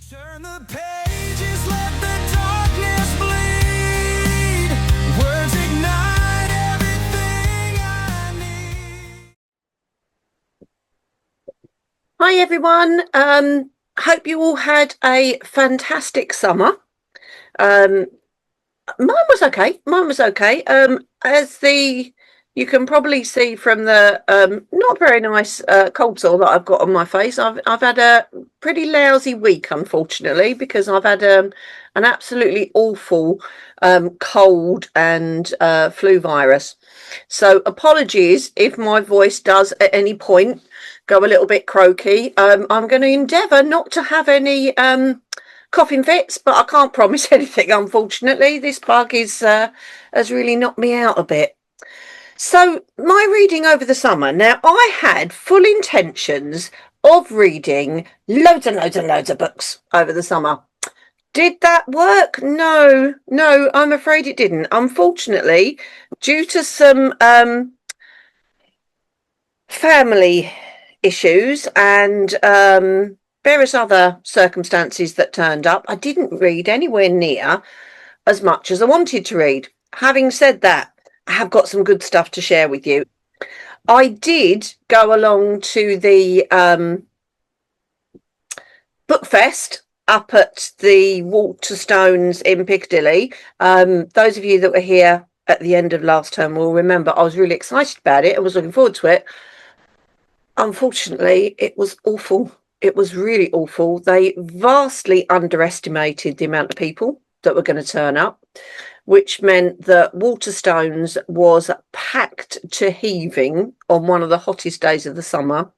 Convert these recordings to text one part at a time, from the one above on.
Turn the pages, let the darkness bleed. Words ignite everything I need. Hi everyone. Hope you all had a fantastic summer. Um, Mine was okay. As you can probably see from the not very nice cold sore that I've got on my face, I've had a pretty lousy week, unfortunately, because I've had an absolutely awful cold and flu virus. So apologies if my voice does at any point go a little bit croaky. I'm going to endeavour not to have any coughing fits, but I can't promise anything. Unfortunately, this bug is has really knocked me out a bit. So my reading over the summer. Now I had full intentions of reading loads and loads and loads of books over the summer. Did that work? No, I'm afraid it didn't. Unfortunately, due to some family issues and various other circumstances that turned up, I didn't read anywhere near as much as I wanted to read. Having said that, I have got some good stuff to share with you. I did go along to the Bookfest up at the Waterstones in Piccadilly. Those of you that were here at the end of last term will remember I was really excited about it and was looking forward to it. Unfortunately, it was awful. It was really awful. They vastly underestimated the amount of people that were going to turn up, which meant that Waterstones was packed to heaving on one of the hottest days of the summer.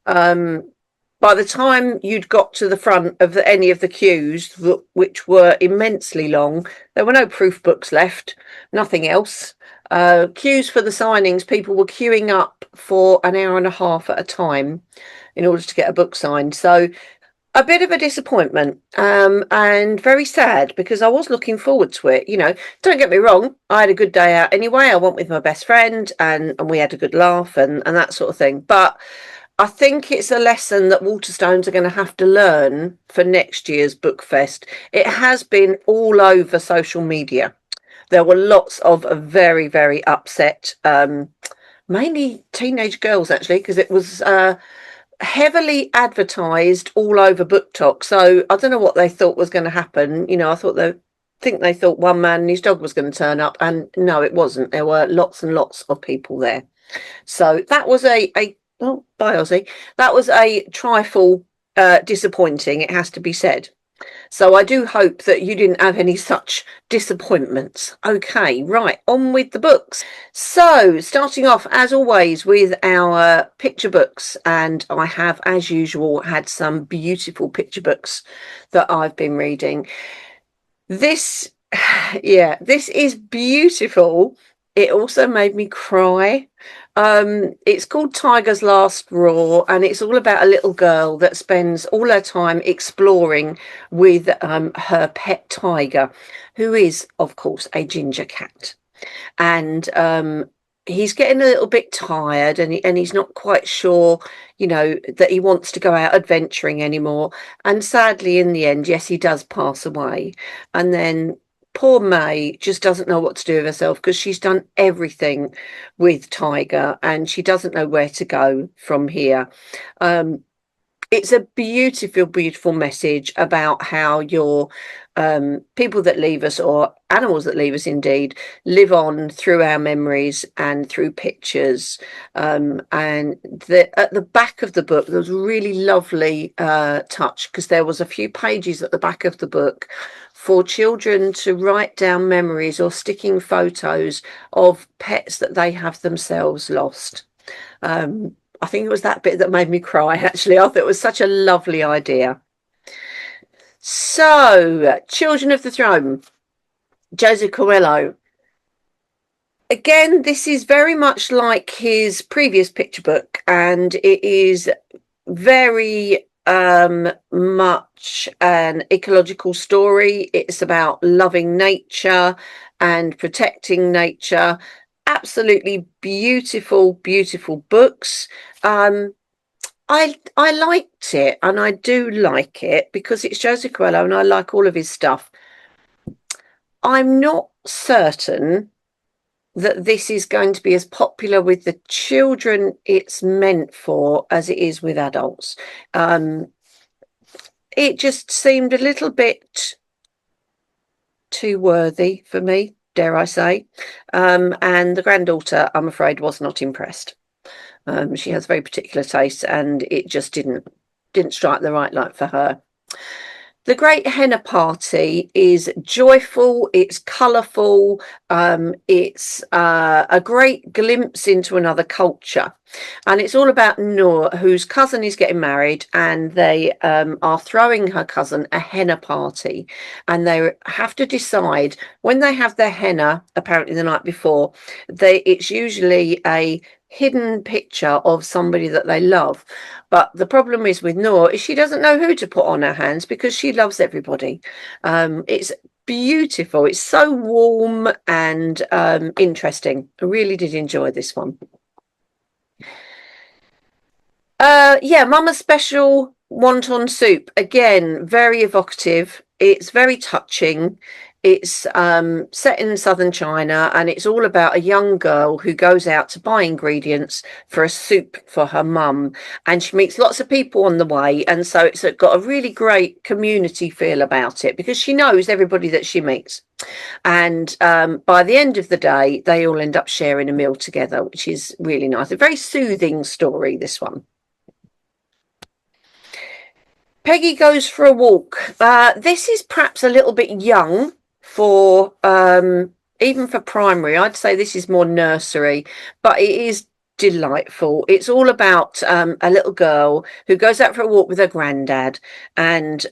By the time you'd got to the front of any of the queues, which were immensely long, there were no proof books left, nothing else. Queues for the signings, people were queuing up for an hour and a half at a time in order to get a book signed. So a bit of a disappointment, and very sad because I was looking forward to it. Don't get me wrong, I had a good day out anyway. I went with my best friend and we had a good laugh and that sort of thing. But I think it's a lesson that Waterstones are going to have to learn for next year's Bookfest. It has been all over social media. There were lots of very, very upset, mainly teenage girls actually, because it was heavily advertised all over BookTok. So I don't know what they thought was going to happen. They thought one man and his dog was going to turn up, and no, it wasn't. There were lots and lots of people there. So that was bye Ozzy. That was a trifle disappointing, it has to be said. So I do hope that you didn't have any such disappointments. Okay, right, on with the books. So starting off, as always, with our picture books. And I have, as usual, had some beautiful picture books that I've been reading. This, yeah, this is beautiful. It also made me cry. It's called Tiger's Last Roar, and it's all about a little girl that spends all her time exploring with her pet tiger, who is, of course, a ginger cat. And he's getting a little bit tired, and he's not quite sure, that he wants to go out adventuring anymore. And sadly, in the end, yes, he does pass away. And then poor May just doesn't know what to do with herself because she's done everything with Tiger and she doesn't know where to go from here. It's a beautiful, beautiful message about how your people that leave us, or animals that leave us indeed, live on through our memories and through pictures. And at the back of the book, there was a really lovely touch because there was a few pages at the back of the book for children to write down memories or sticking photos of pets that they have themselves lost. I think it was that bit that made me cry, actually. I thought it was such a lovely idea. So, Children of the Throne, Joseph Coelho. Again, this is very much like his previous picture book, and it is very much an ecological story. It's about loving nature and protecting nature. Absolutely beautiful, beautiful books. I liked it, and I do like it because it's Jose Coelho, and I like all of his stuff. I'm not certain that this is going to be as popular with the children it's meant for as it is with adults. It just seemed a little bit too worthy for me, dare I say. And the granddaughter, I'm afraid, was not impressed. She has very particular tastes, and it just didn't strike the right light for her. The Great Henna Party is joyful, it's colourful, it's a great glimpse into another culture. And it's all about Noor, whose cousin is getting married, and they are throwing her cousin a henna party. And they have to decide when they have their henna, apparently the night before, it's usually a hidden picture of somebody that they love. But the problem is with Noor is she doesn't know who to put on her hands because she loves everybody. It's beautiful. It's so warm and interesting. I really did enjoy this one. Yeah, Mama's Special Wonton Soup. Again, very evocative. It's very touching. It's set in southern China, and it's all about a young girl who goes out to buy ingredients for a soup for her mum, and she meets lots of people on the way, and so it's got a really great community feel about it because she knows everybody that she meets. And by the end of the day, they all end up sharing a meal together, which is really nice. A very soothing story, this one. Peggy Goes for a Walk. This is perhaps a little bit young for even for primary. I'd say this is more nursery, but it is delightful. It's all about a little girl who goes out for a walk with her granddad, and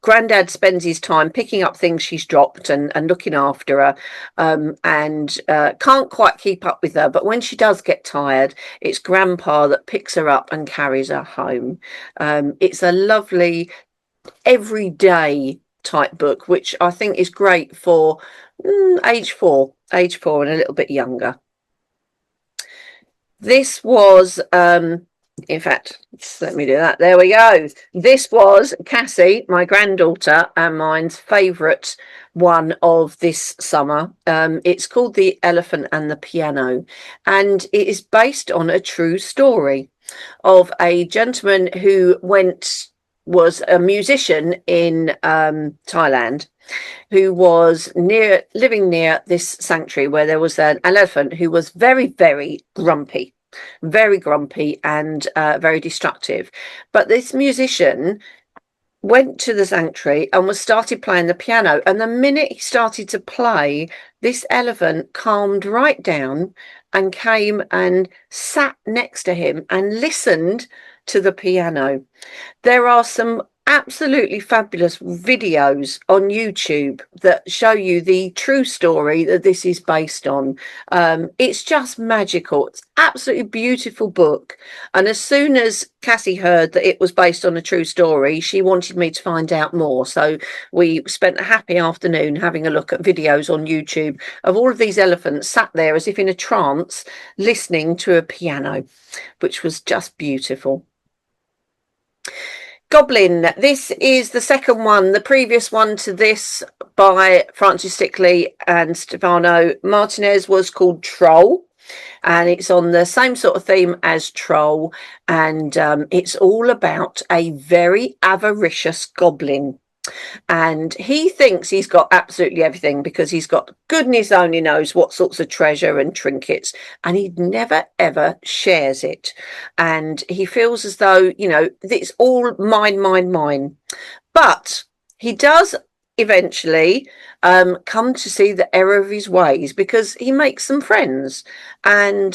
granddad spends his time picking up things she's dropped and looking after her, and can't quite keep up with her. But when she does get tired, it's grandpa that picks her up and carries her home. It's a lovely everyday type book, which I think is great for age four and a little bit younger. This was, in fact, just let me do that. There we go. This was Cassie, my granddaughter, and mine's favourite one of this summer. It's called The Elephant and the Piano, and it is based on a true story of a gentleman who was a musician in Thailand, who was living near this sanctuary where there was an elephant who was very, very grumpy and very destructive. But this musician went to the sanctuary and started playing the piano. And the minute he started to play, this elephant calmed right down and came and sat next to him and listened to the piano. There are some absolutely fabulous videos on YouTube that show you the true story that this is based on. It's just magical. It's absolutely beautiful book. And as soon as Cassie heard that it was based on a true story, she wanted me to find out more. So we spent a happy afternoon having a look at videos on YouTube of all of these elephants sat there as if in a trance, listening to a piano, which was just beautiful. Goblin. This is the second one. The previous one to this by Francis Stickley and Stefano Martinez was called Troll. And it's on the same sort of theme as Troll. And it's all about a very avaricious goblin. And he thinks he's got absolutely everything because he's got goodness only knows what sorts of treasure and trinkets, and he never ever shares it. And he feels as though, it's all mine. But he does eventually come to see the error of his ways because he makes some friends, and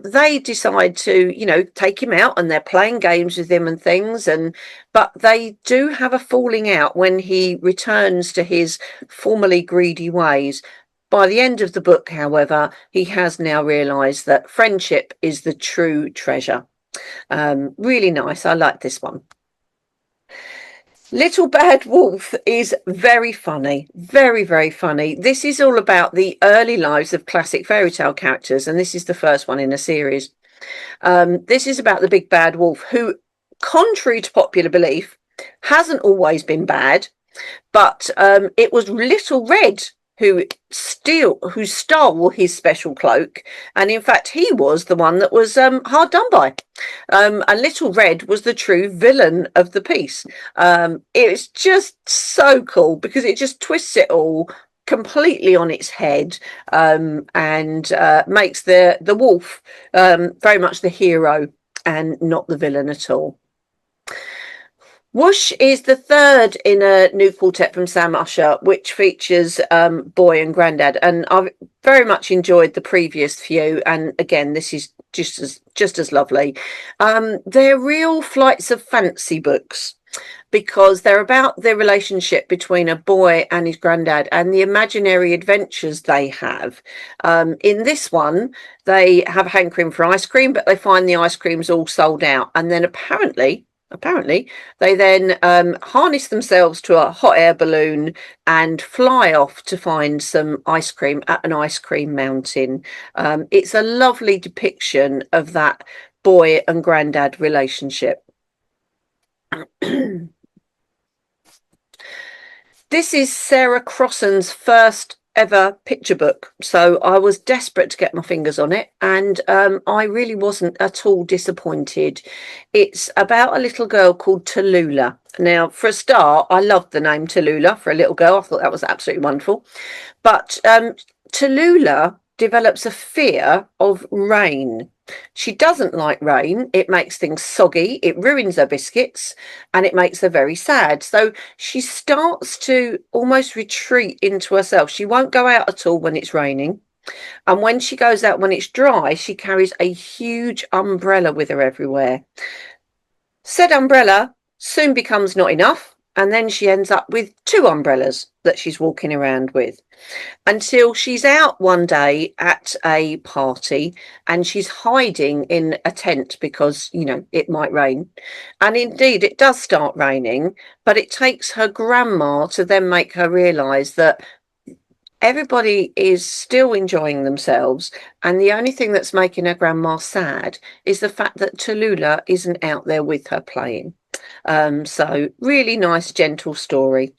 they decide to take him out, and they're playing games with him and things, but they do have a falling out when he returns to his formerly greedy ways. By the end of the book, however, he has now realized that friendship is the true treasure. Really nice. I like this one. Little Bad Wolf is very funny, very, very funny. This is all about the early lives of classic fairy tale characters, and this is the first one in a series. This is about the big bad wolf, who contrary to popular belief, hasn't always been bad, but it was Little Red who stole his special cloak, and in fact he was the one that was hard done by. And Little Red was the true villain of the piece. It's just so cool because it just twists it all completely on its head, and makes the wolf very much the hero and not the villain at all. Whoosh is the third in a new quartet from Sam Usher, which features Boy and Grandad, and I've very much enjoyed the previous few. And again, this is just as lovely. They're real flights of fancy books because they're about the relationship between a boy and his granddad and the imaginary adventures they have. In this one, they have a hankering for ice cream, but they find the ice cream's all sold out, and then apparently they then harness themselves to a hot air balloon and fly off to find some ice cream at an ice cream mountain. It's a lovely depiction of that boy and granddad relationship. This is Sarah Crosson's first ever picture book, so I was desperate to get my fingers on it, and I really wasn't at all disappointed. It's about a little girl called Tallulah. Now, for a start, I loved the name Tallulah for a little girl. I thought that was absolutely wonderful. But Tallulah develops a fear of rain. She doesn't like rain. It makes things soggy, it ruins her biscuits, and it makes her very sad. So she starts to almost retreat into herself. She won't go out at all when it's raining. And when she goes out when it's dry, she carries a huge umbrella with her everywhere. Said umbrella soon becomes not enough, and then she ends up with two umbrellas that she's walking around with, until she's out one day at a party and she's hiding in a tent because, you know, it might rain. And indeed, it does start raining, but it takes her grandma to then make her realise that everybody is still enjoying themselves, and the only thing that's making her grandma sad is the fact that Tallulah isn't out there with her playing. So really nice, gentle story.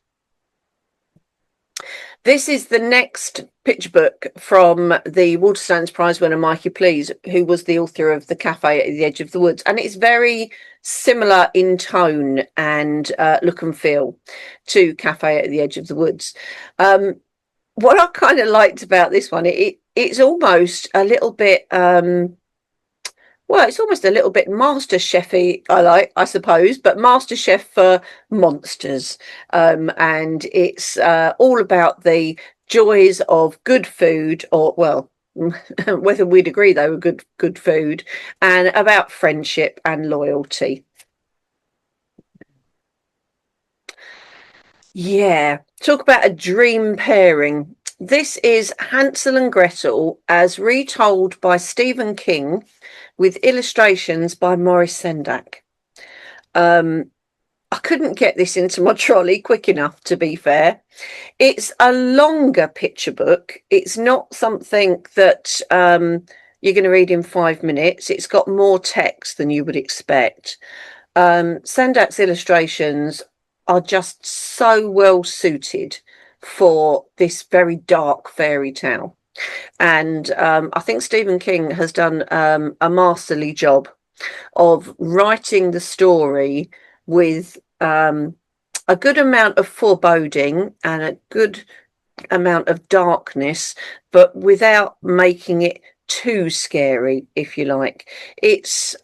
This is the next picture book from the Waterstones Prize winner Mikey Please, who was the author of The Cafe at the Edge of the Woods, and it's very similar in tone and look and feel to Cafe at the Edge of the Woods. What I kind of liked about this one, it's almost a little bit well, it's almost a little bit MasterChef-y, I suppose, but MasterChef for monsters. And it's all about the joys of good food, or, well, whether we'd agree they were good food, and about friendship and loyalty. Yeah, talk about a dream pairing. This is Hansel and Gretel as retold by Stephen King with illustrations by Maurice Sendak. I couldn't get this into my trolley quick enough, to be fair. It's a longer picture book. It's not something that you're going to read in 5 minutes. It's got more text than you would expect. Sendak's illustrations are just so well suited for this very dark fairy tale. And I think Stephen King has done a masterly job of writing the story with a good amount of foreboding and a good amount of darkness, but without making it too scary, if you like. It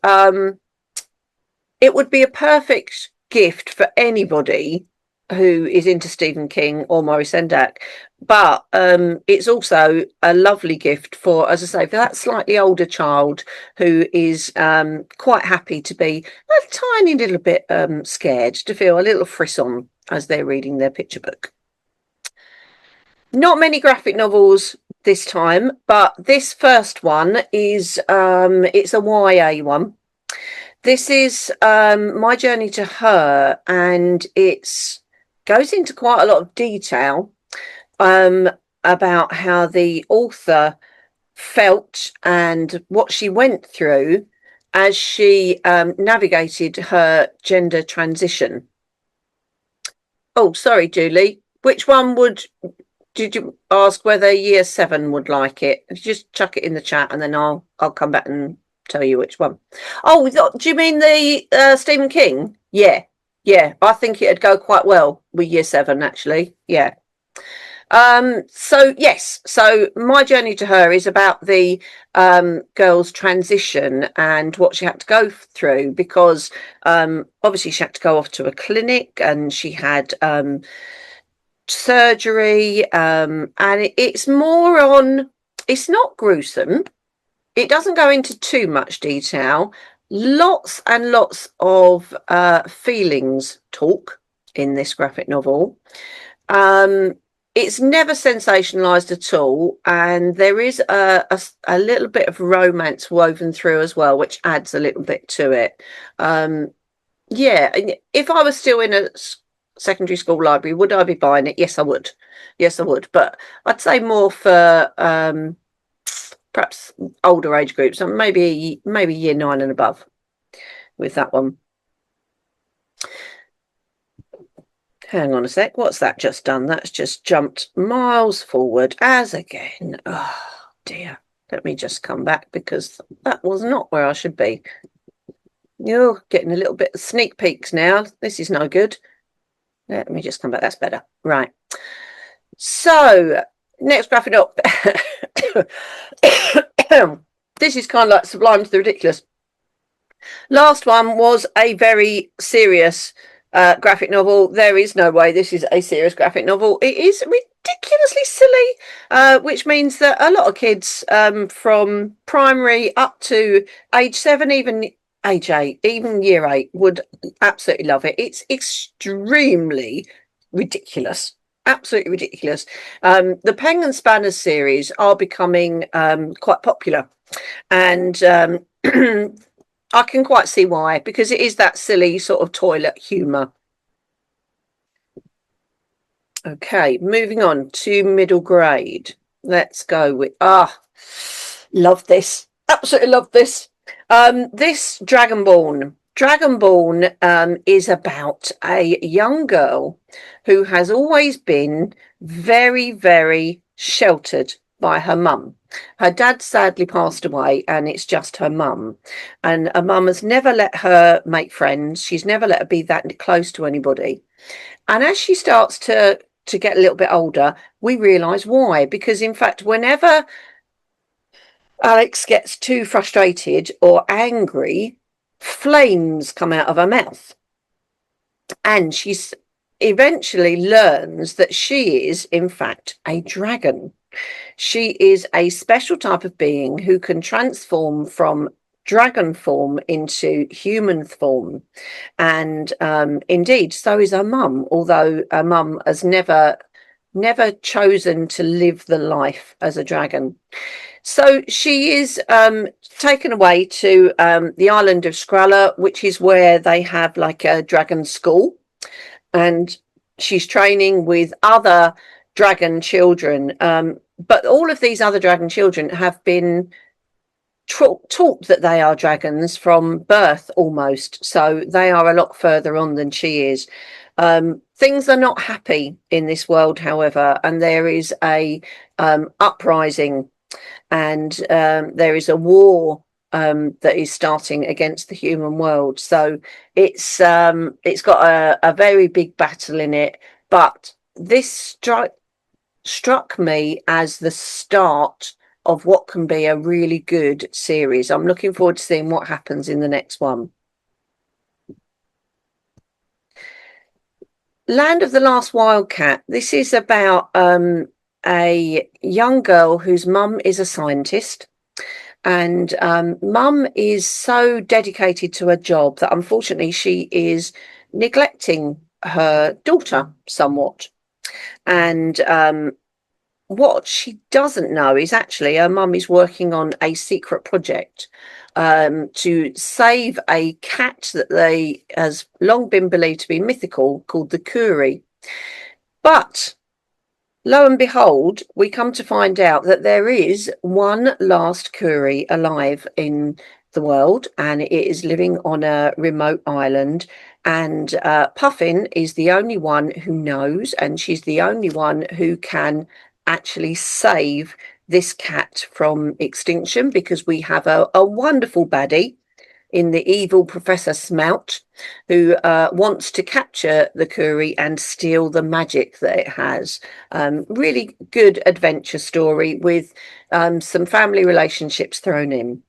would be a perfect gift for anybody who is into Stephen King or Maurice Sendak, but it's also a lovely gift for, as I say, for that slightly older child who is quite happy to be a tiny little bit scared, to feel a little frisson as they're reading their picture book. Not many graphic novels this time, but this first one is it's a YA one. This is My Journey to Her, and it's goes into quite a lot of detail about how the author felt and what she went through, as she navigated her gender transition. Oh, sorry, Julie. Which one did you ask whether year 7 would like it? Just chuck it in the chat and then I'll come back and tell you which one. Oh, do you mean the Stephen King? Yeah. Yeah, I think it'd go quite well with year 7 actually. Yeah. So yes, so My Journey to Her is about the girl's transition and what she had to go through, because obviously she had to go off to a clinic and she had surgery, and it's more on, it's not gruesome, it doesn't go into too much detail, lots and lots of feelings talk in this graphic novel. It's never sensationalized at all, and there is a little bit of romance woven through as well, which adds a little bit to it. Yeah, if I was still in a secondary school library, would I be buying it? Yes, I would. Yes, I would. But I'd say more for perhaps older age groups, and maybe year 9 and above with that one. Hang on a sec. What's that just done? That's just jumped miles forward as again. Oh dear. Let me just come back because that was not where I should be. You're getting a little bit of sneak peeks now. This is no good. Let me just come back. That's better. Right. So next graphic novel. This is kind of like Sublime to the Ridiculous. Last one was a very serious graphic novel. There is no way this is a serious graphic novel. It is ridiculously silly, which means that a lot of kids from primary up to age 7, even age 8, even year 8 would absolutely love it. It's extremely ridiculous. Absolutely ridiculous. The Penguin Spanners series are becoming quite popular, and I can quite see why, because it is that silly sort of toilet humour. Okay, moving on to middle grade. Let's go with, love this. Absolutely love this. This Dragonborn. Dragonborn is about a young girl who has always been very, very sheltered by her mum. Her dad sadly passed away and it's just her mum. And her mum has never let her make friends. She's never let her be that close to anybody. And as she starts to get a little bit older, we realise why. Because in fact, whenever Alex gets too frustrated or angry, flames come out of her mouth. And she's eventually learns that she is, in fact, a dragon. She is a special type of being who can transform from dragon form into human form. And indeed, so is her mum, although her mum has never chosen to live the life as a dragon. So she is taken away to the island of Skrala, which is where they have like a dragon school. And she's training with other dragon children. But all of these other dragon children have been taught that they are dragons from birth almost. So they are a lot further on than she is. Things are not happy in this world, however, and there is a uprising, and there is a war that is starting against the human world. So it's got a very big battle in it. But this struck me as the start of what can be a really good series. I'm looking forward to seeing what happens in the next one. Land of the Last Wildcat. This is about a young girl whose mum is a scientist, and mum is so dedicated to her job that unfortunately she is neglecting her daughter somewhat. And what she doesn't know is actually her mum is working on a secret project to save a cat that has long been believed to be mythical, called the Kuri. But lo and behold, we come to find out that there is one last Kuri alive in the world, and it is living on a remote island. And Puffin is the only one who knows, and she's the only one who can actually save this cat from extinction, because we have a wonderful baddie in the evil Professor Smout, who wants to capture the Curie and steal the magic that it has. Really good adventure story with some family relationships thrown in.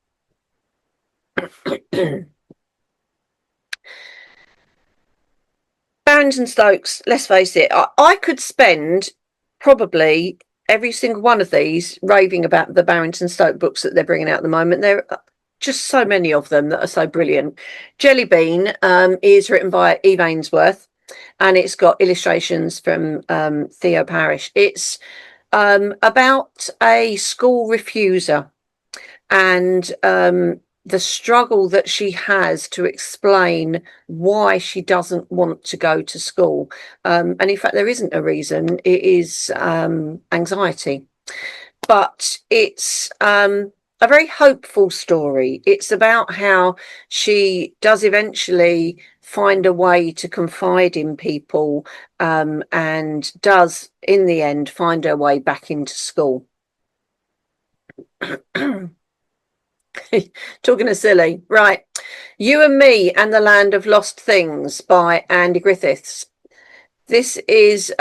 Barrington and Stokes, let's face it, I could spend probably every single one of these raving about the Barrington Stoke books that they're bringing out at the moment. There are just so many of them that are so brilliant. Jelly Bean is written by Eve Ainsworth, and it's got illustrations from Theo Parrish. It's about a school refuser, and the struggle that she has to explain why she doesn't want to go to school. And in fact, there isn't a reason. It is anxiety. But it's a very hopeful story. It's about how she does eventually find a way to confide in people, and does, in the end, find her way back into school. Talking of silly, right? You and Me and the Land of Lost Things by Andy Griffiths. This is,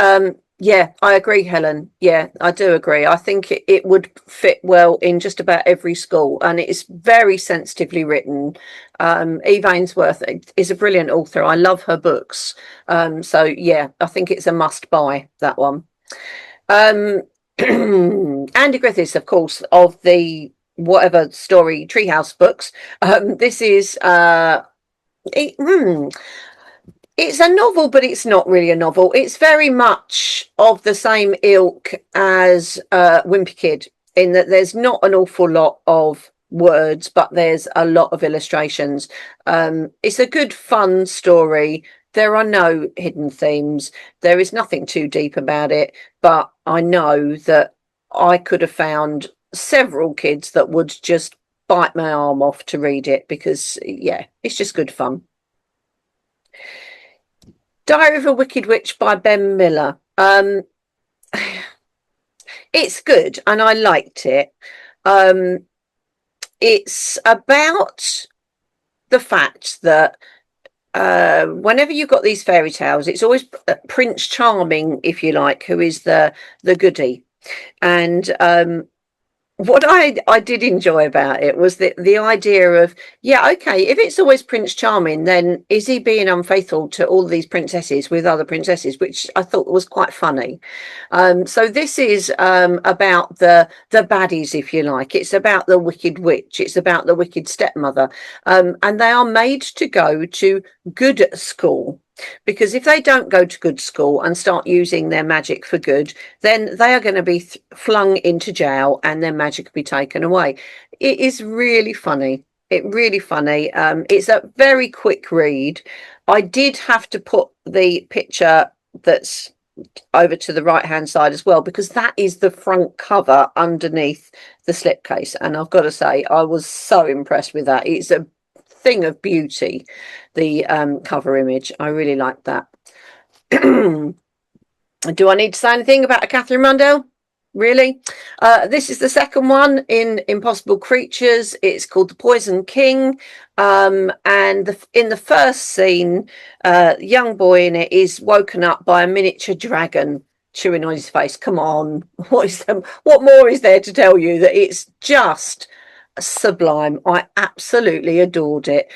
yeah, I agree, Helen. Yeah, I do agree. I think it would fit well in just about every school, and it is very sensitively written. Eve Ainsworth is a brilliant author. I love her books. So yeah, I think it's a must buy, that one. Andy Griffiths, of course, of the whatever story Treehouse books. This is it's a novel, but it's not really a novel. It's very much of the same ilk as Wimpy Kid, in that there's not an awful lot of words, but there's a lot of illustrations. It's a good, fun story. There are no hidden themes. There is nothing too deep about it, but I know that I could have found several kids that would just bite my arm off to read it, because yeah, it's just good fun. Diary of a Wicked Witch by Ben Miller. It's good and I liked it. It's about the fact that whenever you've got these fairy tales, it's always Prince Charming, if you like, who is the goodie. And what I did enjoy about it was the idea of, yeah, okay, if it's always Prince Charming, then is he being unfaithful to all these princesses with other princesses, which I thought was quite funny. So this is about the baddies, if you like. It's about the wicked witch. It's about the wicked stepmother, and they are made to go to good school. Because if they don't go to good school and start using their magic for good, then they are going to be flung into jail and their magic will be taken away. It is really funny. Really funny. It's a very quick read. I did have to put the picture that's over to the right hand side as well, because that is the front cover underneath the slipcase. And I've got to say, I was so impressed with that. It's a thing of beauty, the cover image. I really like that. Do I need to say anything about a Catherine Rundell? Really? This is the second one in Impossible Creatures. It's called The Poison King. And in the first scene, young boy in it is woken up by a miniature dragon chewing on his face. Come on, what more is there to tell you? That it's just sublime. I absolutely adored it.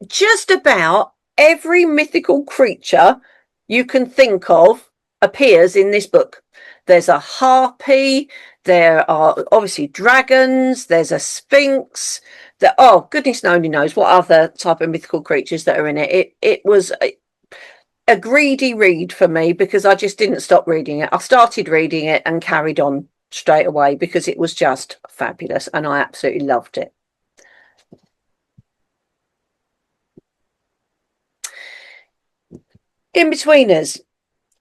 Just about every mythical creature you can think of appears in this book. There's a harpy, there are obviously dragons, there's a sphinx, oh goodness only knows what other type of mythical creatures that are in it. It was a greedy read for me, because I just didn't stop reading it. I started reading it and carried on straight away, because it was just fabulous and I absolutely loved it. Inbetweeners.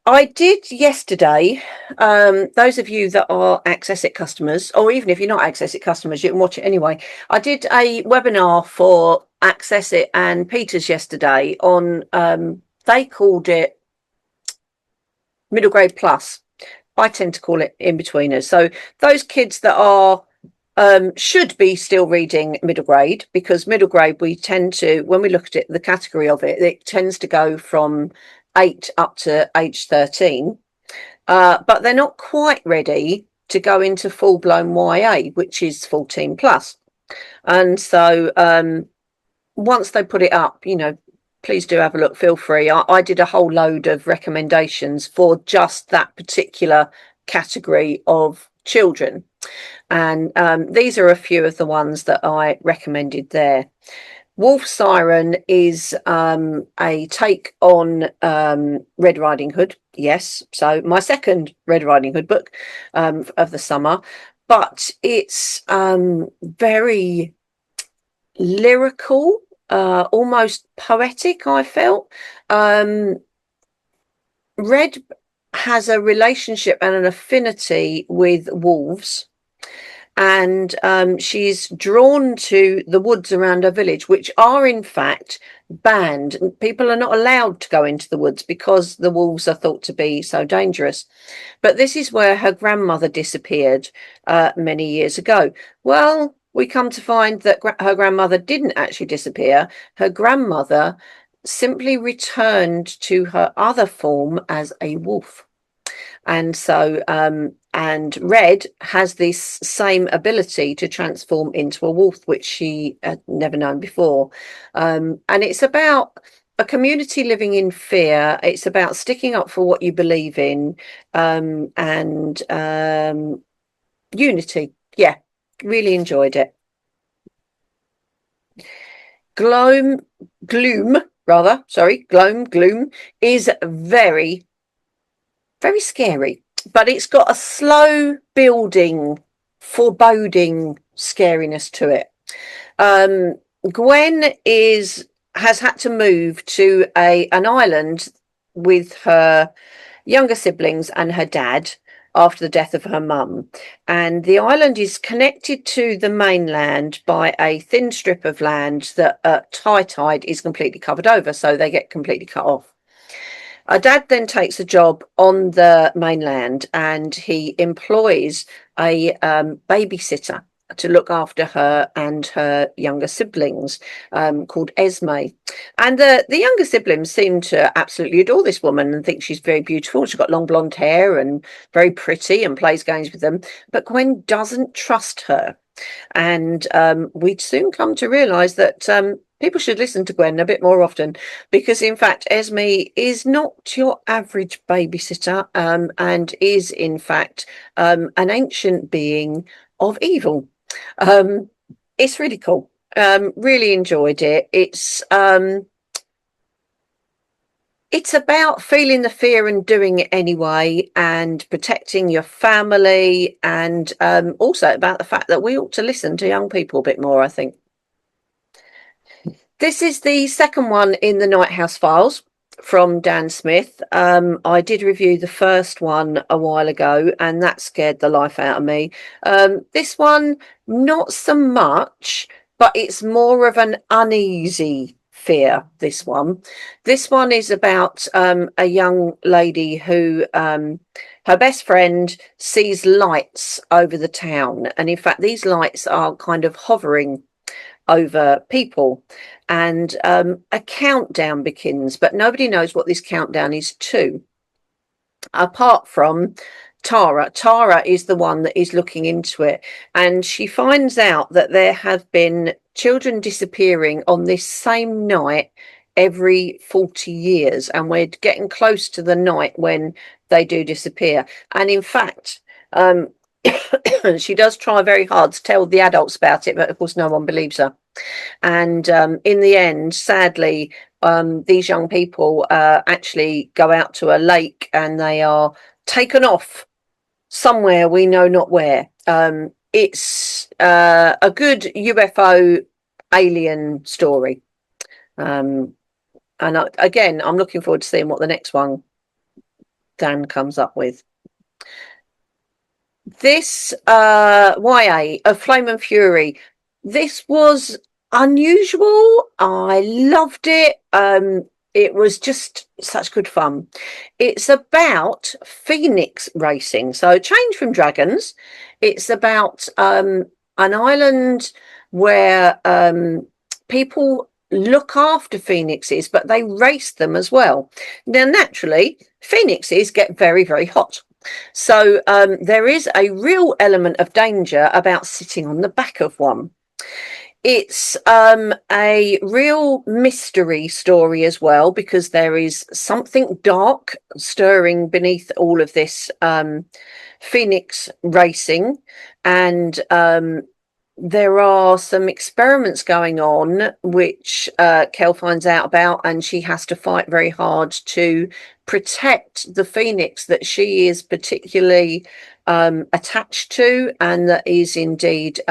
I did yesterday. Those of you that are Access It customers, or even if you're not Access It customers, you can watch it anyway. I did a webinar for Access It and Peters yesterday on, they called it Middle Grade Plus. I tend to call it in betweeners. So those kids that are should be still reading middle grade, because middle grade, we tend to, when we look at it, the category of it, it tends to go from 8 up to age 13. But they're not quite ready to go into full blown YA, which is 14 plus. And so once they put it up, please do have a look. Feel free. I did a whole load of recommendations for just that particular category of children. And these are a few of the ones that I recommended there. Wolf Siren is a take on Red Riding Hood. Yes, so my second Red Riding Hood book of the summer, but it's very lyrical, almost poetic, I felt. Red has a relationship and an affinity with wolves, and she's drawn to the woods around her village, which are in fact banned. People are not allowed to go into the woods because the wolves are thought to be so dangerous. But this is where her grandmother disappeared many years ago. Well, we come to find that her grandmother didn't actually disappear. Her grandmother simply returned to her other form as a wolf. And so, and Red has this same ability to transform into a wolf, which she had never known before. And it's about a community living in fear. It's about sticking up for what you believe in, and unity. Yeah, really enjoyed it. Gloom, Gloom is very, very scary, but it's got a slow building, foreboding scariness to it. Gwen has had to move to an island with her younger siblings and her dad after the death of her mum. And the island is connected to the mainland by a thin strip of land that at high tide is completely covered over, so they get completely cut off. Her dad then takes a job on the mainland, and he employs a babysitter to look after her and her younger siblings, called Esme. And the younger siblings seem to absolutely adore this woman and think she's very beautiful. She's got long blonde hair and very pretty and plays games with them. But Gwen doesn't trust her. And we'd soon come to realise that people should listen to Gwen a bit more often, because in fact Esme is not your average babysitter, and is in fact an ancient being of evil. It's really cool. Really enjoyed it. It's about feeling the fear and doing it anyway, and protecting your family, and also about the fact that we ought to listen to young people a bit more, I think. This is the second one in the Night House Files from Dan Smith. I did review the first one a while ago, and that scared the life out of me. This one, not so much, but it's more of an uneasy fear. This one is about a young lady who, her best friend sees lights over the town, and in fact these lights are kind of hovering over people, and a countdown begins, but nobody knows what this countdown is to, apart from Tara. Tara is the one that is looking into it, and she finds out that there have been children disappearing on this same night every 40 years, and we're getting close to the night when they do disappear. And in fact, she does try very hard to tell the adults about it, but of course no one believes her. And in the end, sadly, these young people actually go out to a lake, and they are taken off somewhere, we know not where. It's a good UFO alien story. And again, I'm looking forward to seeing what the next one Dan comes up with. This YA of Flame and Fury, this was unusual. I loved it. It was just such good fun. It's about phoenix racing, so change from dragons. It's about an island where people look after phoenixes, but they race them as well. Now, naturally, phoenixes get very, very hot. So there is a real element of danger about sitting on the back of one. It's a real mystery story as well, because there is something dark stirring beneath all of this phoenix racing, and there are some experiments going on which Kel finds out about, and she has to fight very hard to protect the phoenix that she is particularly attached to, and that is indeed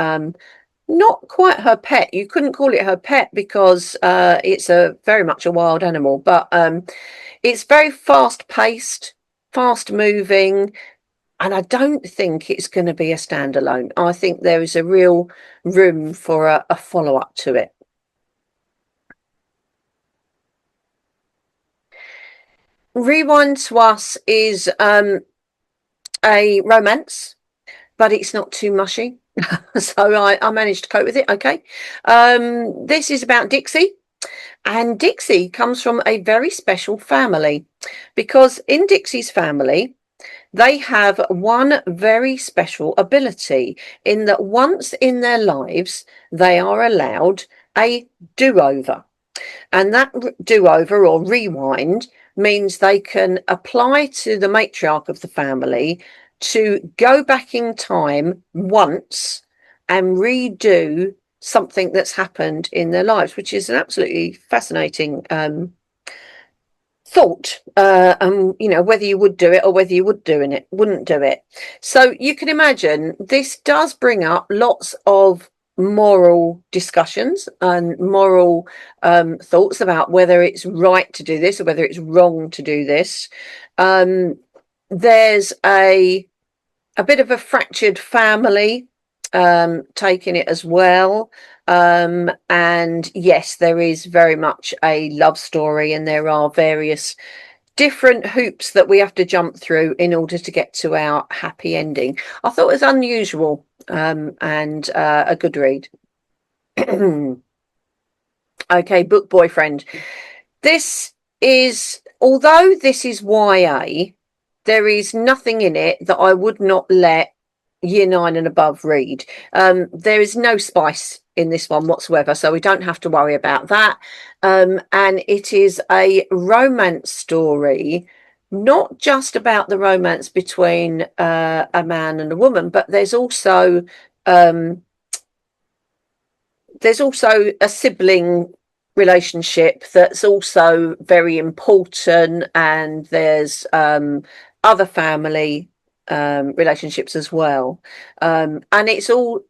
not quite her pet. You couldn't call it her pet because it's a very much a wild animal, but it's very fast paced, fast moving, and I don't think it's going to be a standalone. I think there is a real room for a follow up to it. Rewind to Us is a romance, but it's not too mushy. So I managed to cope with it. Okay. This is about Dixie. And Dixie comes from a very special family, because in Dixie's family, they have one very special ability, in that once in their lives, they are allowed a do-over. And that do-over or rewind means they can apply to the matriarch of the family to go back in time once and redo something that's happened in their lives, which is an absolutely fascinating thought. And you know, whether you would do it or whether you wouldn't do it. So you can imagine this does bring up lots of moral discussions and moral thoughts about whether it's right to do this or whether it's wrong to do this. There's a bit of a fractured family taking it as well. And yes, there is very much a love story, and there are various different hoops that we have to jump through in order to get to our happy ending. I thought it was unusual and a good read. Okay, Book Boyfriend. This is, although this is YA, there is nothing in it that I would not let year 9 and above read. There is no spice in this one whatsoever, so we don't have to worry about that. And it is a romance story, not just about the romance between a man and a woman, but there's also a sibling relationship that's also very important, and there's other family relationships as well, and it's all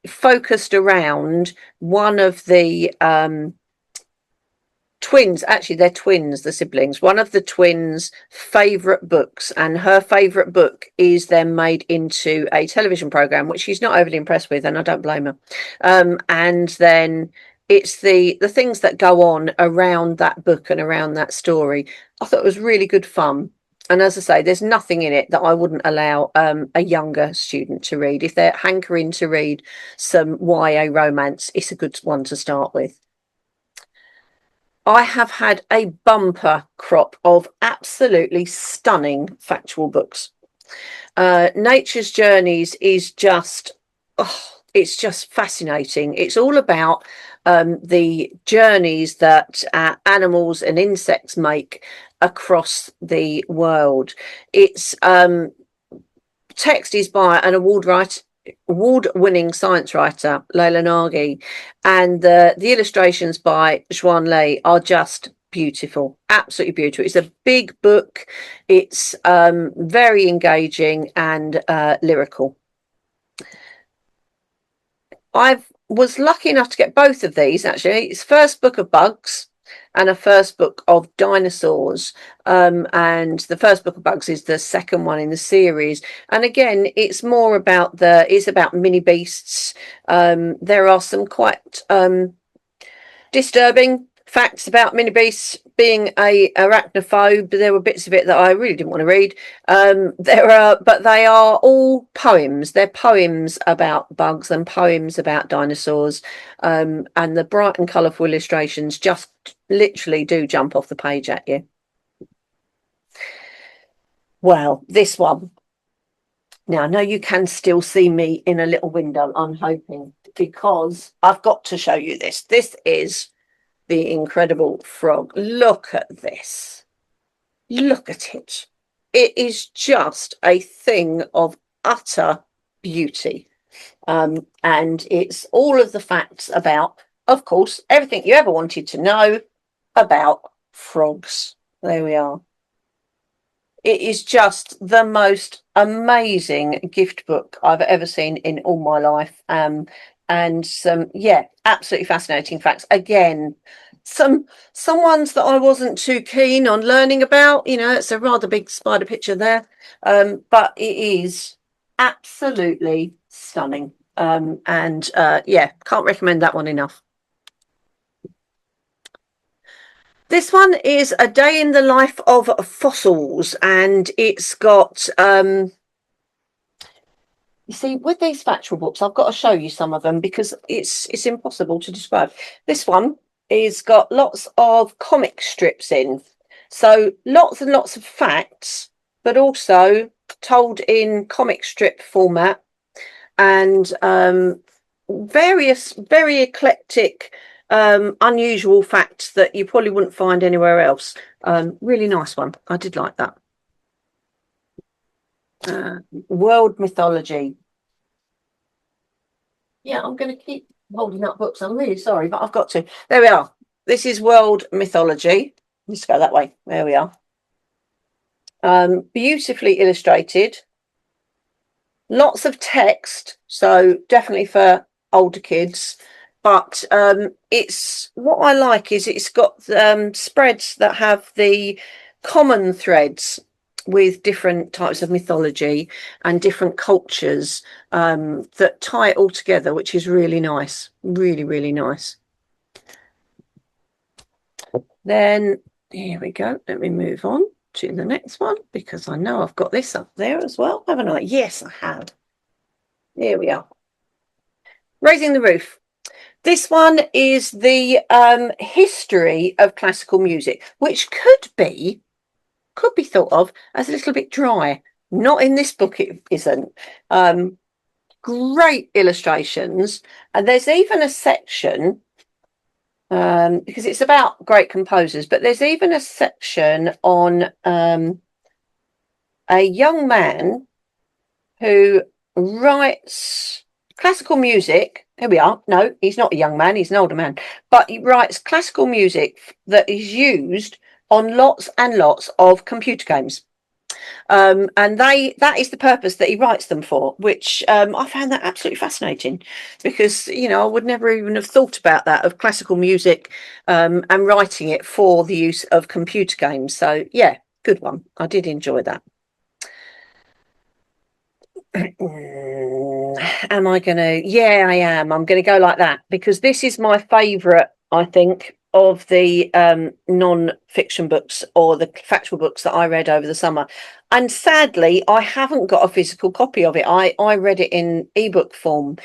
focused around one of the twins. Actually, they're twins, the siblings. One of the twins' favorite books, and her favorite book is then made into a television program, which she's not overly impressed with, and I don't blame her. And then it's the things that go on around that book and around that story. I thought it was really good fun. And as I say, there's nothing in it that I wouldn't allow a younger student to read. If they're hankering to read some YA romance, it's a good one to start with. I have had a bumper crop of absolutely stunning factual books. Nature's Journeys is just, it's just fascinating. It's all about the journeys that animals and insects make across the world. Its text is by an award-winning science writer, Leila Nagy, and the illustrations by Xuan Lei are just beautiful, absolutely beautiful. It's a big book. It's very engaging and lyrical. I was lucky enough to get both of these, actually. It's First Book of Bugs, and a first book of dinosaurs. And the first book of bugs is the second one in the series. And again, it's more about it's about mini beasts. There are some quite disturbing facts about mini beasts being a arachnophobe. There were bits of it that I really didn't want to read. But they are all poems. They're poems about bugs and poems about dinosaurs. And the bright and colourful illustrations just literally do jump off the page at you. Well, this one. Now, I know you can still see me in a little window, I'm hoping, because I've got to show you this. This is The Incredible Frog. Look at this. Look at it. It is just a thing of utter beauty. And it's all of the facts about, of course, everything you ever wanted to know about frogs. There we are. It is just the most amazing gift book I've ever seen in all my life. And some, yeah, absolutely fascinating facts. Again, some ones that I wasn't too keen on learning about. You know, it's a rather big spider picture there, but it is absolutely stunning. Yeah, can't recommend that one enough. This one is A Day in the Life of Fossils, and it's got you see, with these factual books, I've got to show you some of them because it's impossible to describe. This one is got lots of comic strips in, so lots and lots of facts, but also told in comic strip format, and various very eclectic, unusual facts that you probably wouldn't find anywhere else. Really nice one. I did like that. World mythology. Yeah, I'm going to keep holding up books. I'm really sorry, but I've got to. There we are. This is world mythology. Let's go that way. There we are. Beautifully illustrated. Lots of text, so definitely for older kids. But it's what I like is it's got spreads that have the common threads with different types of mythology and different cultures that tie it all together, which is really nice. Really, really nice. Then here we go. Let me move on to the next one because I know I've got this up there as well, haven't I? Yes, I have. Here we are. Raising the Roof. This one is the history of classical music, which could be thought of as a little bit dry. Not in this book, it isn't. Great illustrations, and there's even a section because it's about great composers, but there's even a section on a young man who writes classical music. Here we are. No, he's not a young man, he's an older man, but he writes classical music that is used on lots and lots of computer games. And that is the purpose that he writes them for, which I found that absolutely fascinating because, you know, I would never even have thought about that, of classical music and writing it for the use of computer games. So yeah, good one. I did enjoy that. Am I going to? Yeah, I am. I'm going to go like that because this is my favourite, I think, of the non-fiction books or the factual books that I read over the summer. And sadly, I haven't got a physical copy of it. I read it in ebook form,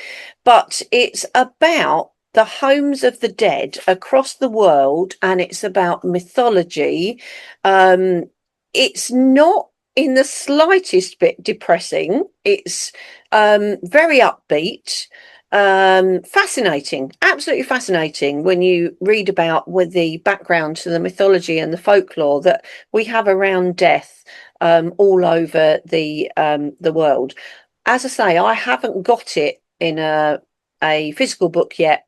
but it's about the homes of the dead across the world, and it's about mythology. It's not in the slightest bit depressing. It's very upbeat, fascinating, absolutely fascinating when you read about with the background to the mythology and the folklore that we have around death all over the world. As I say, I haven't got it in a physical book yet,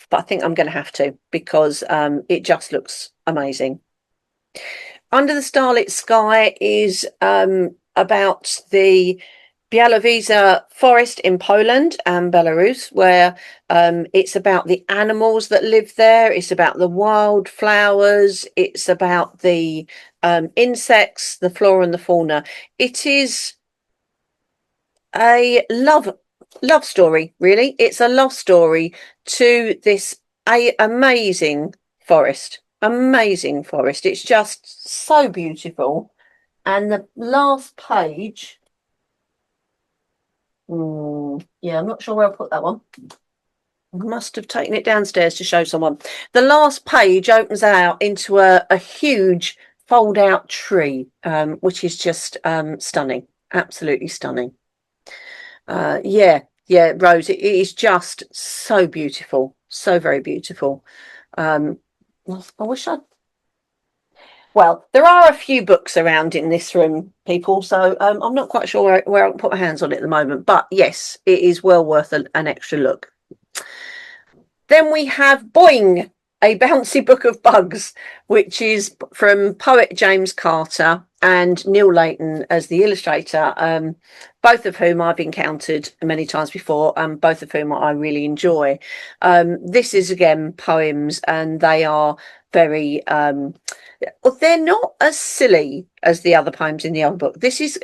but I think I'm going to have to because it just looks amazing. Under the Starlit Sky is about the Białowieża Forest in Poland and Belarus, where it's about the animals that live there. It's about the wildflowers. It's about the insects, the flora and the fauna. It is a love story, really. It's a love story to this amazing forest. Amazing forest. It's just so beautiful. And the last page. Yeah, I'm not sure where I put that one. I must have taken it downstairs to show someone. The last page opens out into a huge fold out tree, which is just stunning. Absolutely stunning. Yeah, Rose, it is just so beautiful. So very beautiful. I wish I'd. Well, there are a few books around in this room, people, so I'm not quite sure where I can put my hands on it at the moment. But yes, it is well worth an extra look. Then we have Boing, A Bouncy Book of Bugs, which is from poet James Carter and Neil Layton as the illustrator, both of whom I've encountered many times before, and both of whom I really enjoy. This is again poems, and they are very well, they're not as silly as the other poems in the other book. This is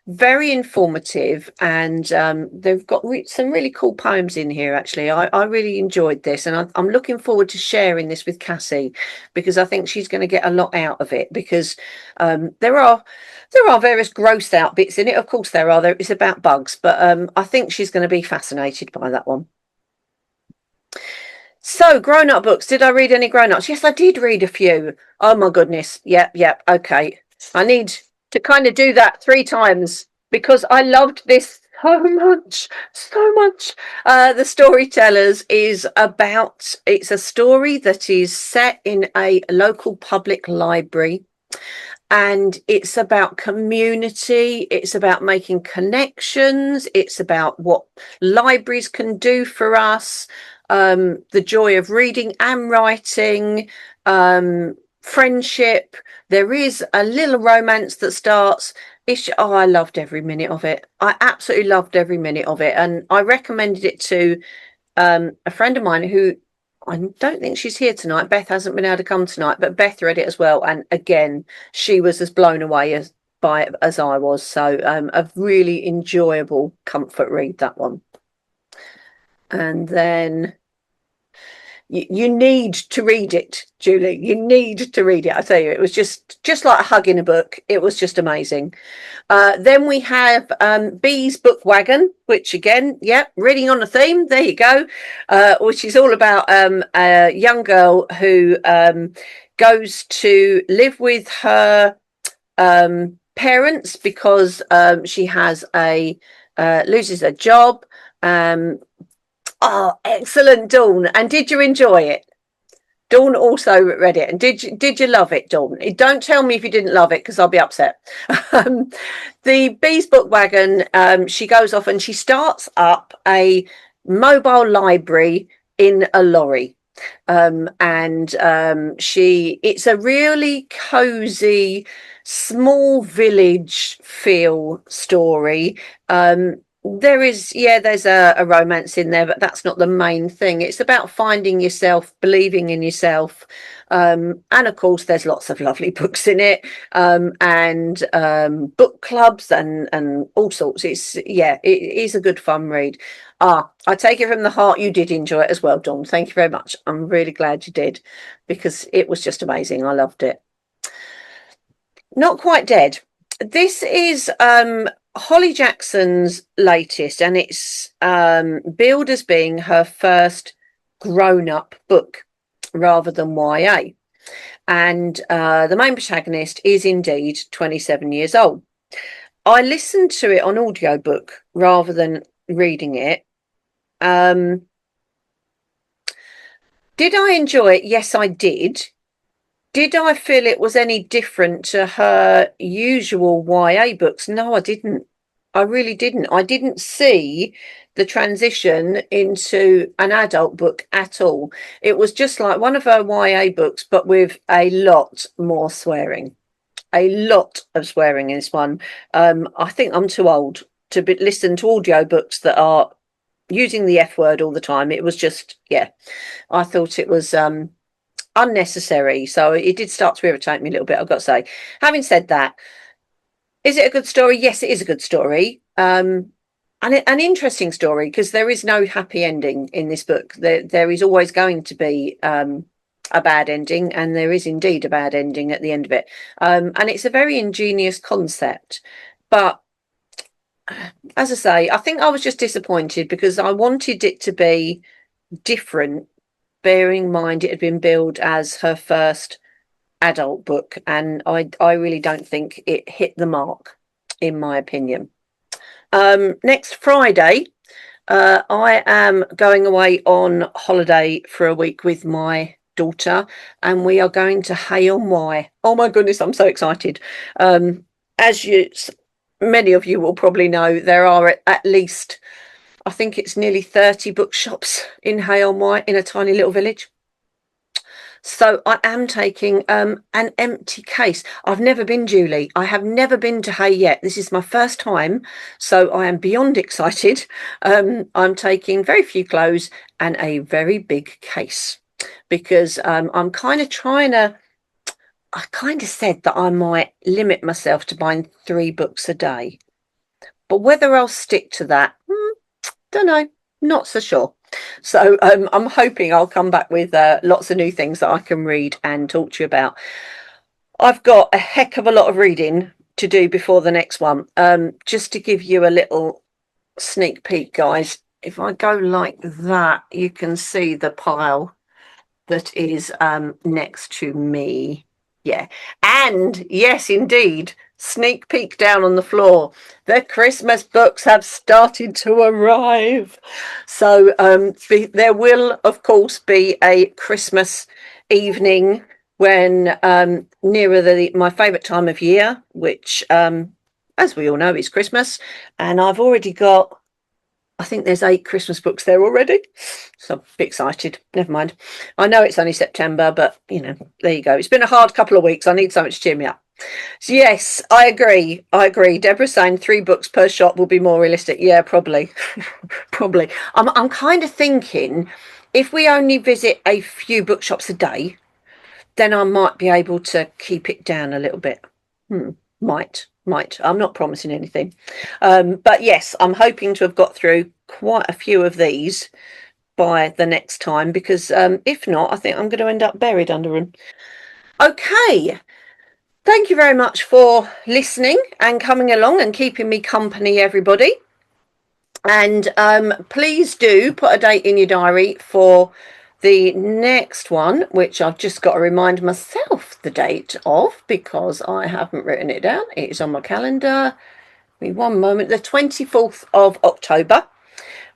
very informative, and they've got some really cool poems in here. Actually, I really enjoyed this, and I'm looking forward to sharing this with Cassie, because I think she's going to get a lot out of it. Because there are various grossed out bits in it. Of course, there are. It's about bugs, but I think she's going to be fascinated by that one. So, grown-up books. Did I read any grown-ups? Yes, I did read a few. Oh my goodness. Yep. Okay. I need to kind of do that 3 times because I loved this so much. The Storytellers it's a story that is set in a local public library. And it's about community, it's about making connections, it's about what libraries can do for us, the joy of reading and writing, friendship. There is a little romance that starts. I loved every minute of it. I absolutely loved every minute of it. And I recommended it to a friend of mine who, I don't think she's here tonight. Beth hasn't been able to come tonight, but Beth read it as well. And again, she was as blown away by it as I was. So a really enjoyable comfort read, that one. And then you need to read it, Julie. You need to read it. I tell you, it was just like a hug in a book. It was just amazing. Then we have Bee's Book Wagon, which again, reading on a theme. There you go. Which is all about a young girl who goes to live with her parents because she has loses a job. Oh, excellent, Dawn. And did you enjoy it? Dawn also read it. And did you love it, Dawn? Don't tell me if you didn't love it, because I'll be upset. The Bee's Book Wagon, she goes off and she starts up a mobile library in a lorry. It's a really cozy, small village feel story. There's a romance in there, but that's not the main thing. It's about finding yourself, believing in yourself. And of course, there's lots of lovely books in it, and book clubs and all sorts. It is a good fun read. I take it from the heart you did enjoy it as well, Dawn. Thank you very much. I'm really glad you did, because it was just amazing. I loved it. Not Quite Dead. This is Holly Jackson's latest, and it's billed as being her first grown-up book rather than YA. And the main protagonist is indeed 27 years old. I listened to it on audiobook rather than reading it. Did I enjoy it? Yes, I did. Did I feel it was any different to her usual YA books? No, I didn't. I really didn't. I didn't see the transition into an adult book at all. It was just like one of her YA books, but with a lot more swearing. A lot of swearing in this one. I think I'm too old listen to audiobooks that are using the F word all the time. It was just, yeah, I thought it was unnecessary. So it did start to irritate me a little bit, I've got to say. Having said that, is it a good story? Yes, it is a good story. And an interesting story, because there is no happy ending in this book. There is always going to be a bad ending, and there is indeed a bad ending at the end of it. And it's a very ingenious concept. But as I say, I think I was just disappointed because I wanted it to be different, bearing in mind it had been billed as her first adult book, and I really don't think it hit the mark, in my opinion. Next Friday, I am going away on holiday for a week with my daughter, and we are going to Hay on Wye. Oh my goodness, I'm so excited. As many of you will probably know, there are at least, I think it's nearly 30 bookshops in Hay on Wye, in a tiny little village. So I am taking an empty case. I've never been, Julie. I have never been to Hay yet. This is my first time, so I am beyond excited. I'm taking very few clothes and a very big case, because I'm kind of trying to, I kind of said that I might limit myself to buying 3 books a day. But whether I'll stick to that, don't know. Not so sure. So I'm hoping I'll come back with lots of new things that I can read and talk to you about. I've got a heck of a lot of reading to do before the next one. Just to give you a little sneak peek, guys, if I go like that, you can see the pile that is next to me. Yeah. And yes, indeed, sneak peek down on the floor. The Christmas books have started to arrive. So there will, of course, be a Christmas evening when nearer my favourite time of year, which, as we all know, is Christmas. And I've already got, I think there's 8 Christmas books there already. So I'm a bit excited. Never mind. I know it's only September, but, you know, there you go. It's been a hard couple of weeks. I need something to cheer me up. So yes, I agree. Deborah's saying 3 books per shop will be more realistic. Yeah, probably. Probably. I'm kind of thinking if we only visit a few bookshops a day, then I might be able to keep it down a little bit. Might. I'm not promising anything. But yes, I'm hoping to have got through quite a few of these by the next time, because if not, I think I'm going to end up buried under them. Okay. Thank you very much for listening and coming along and keeping me company, everybody. And please do put a date in your diary for the next one, which I've just got to remind myself the date of, because I haven't written it down. It is on my calendar. Give me one moment. The 24th of October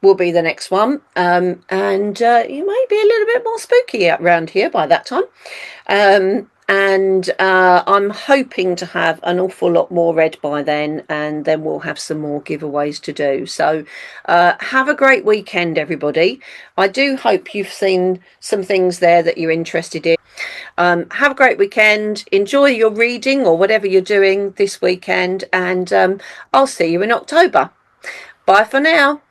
will be the next one. And you may be a little bit more spooky around here by that time. And I'm hoping to have an awful lot more read by then, and then we'll have some more giveaways to do. So have a great weekend, everybody. I do hope you've seen some things there that you're interested in. Have a great weekend. Enjoy your reading or whatever you're doing this weekend, and I'll see you in October. Bye for now.